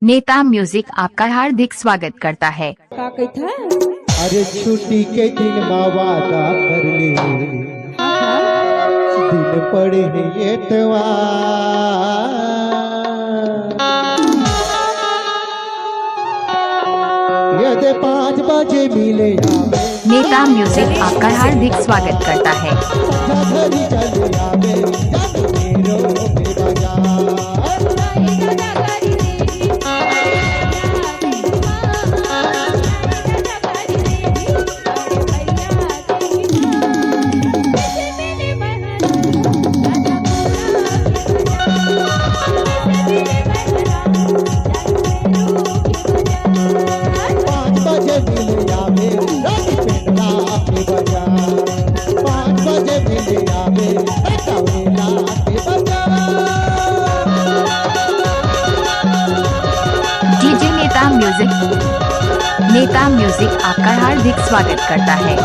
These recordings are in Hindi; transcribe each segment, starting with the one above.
नेता म्यूजिक आपका हार्दिक स्वागत करता है। का कथा अरे छुट्टी के दिन वादा कर ले, दिन पड़े एतवार, यदि 5 बजे मिले नेता म्यूजिक आपका हार्दिक स्वागत करता है। डीजे नेता म्यूजिक आपका हार्दिक स्वागत करता है।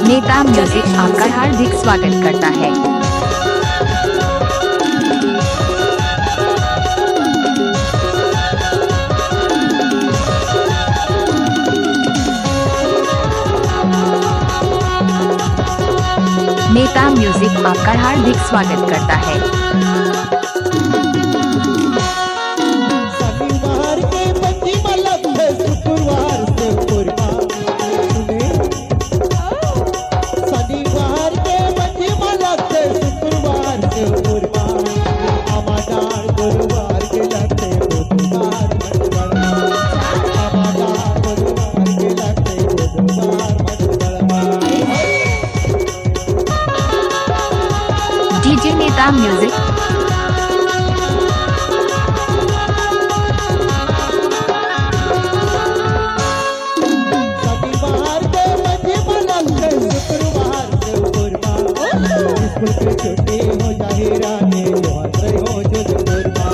नेता म्यूजिक आपका हार्दिक स्वागत करता है। नेता म्यूजिक आपका हार्दिक स्वागत करता है। शनिवार के बच्ची मलक है, शुक्रवार से पूर्वा शनिवार के बच्ची मलक है, शुक्रवार से पूर्वा आमादार गुरुवार के लगते बुधवार आमादार गुरुवार के लगते बुधवार डीजे नेता म्यूजिक शनिवार के बच्ची मलक है, शुक्रवार से पूर्वा स्कूल की छुट्टी हो जाहिरा ने हो जो पूर्वा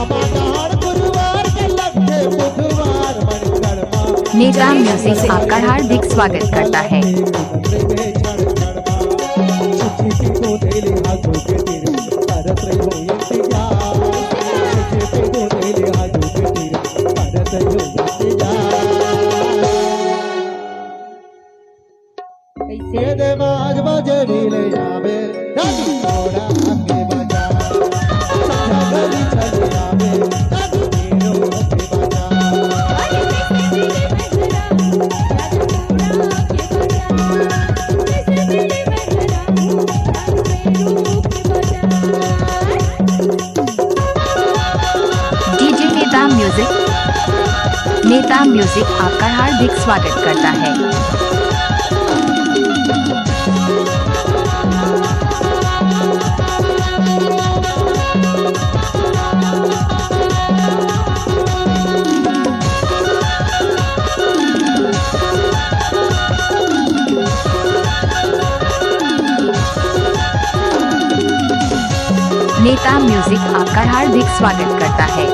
आमादार गुरुवार के लगते बुधवार मनगढ़वा। नेता म्यूजिक आपका हार्दिक स्वागत करता है। बजे मिले जावे थोड़ा आगे बजा गली चले जावे डीजे नेता म्यूजिक आपका हार्दिक स्वागत करता है। नेता म्यूजिक आपका हार्दिक स्वागत करता है।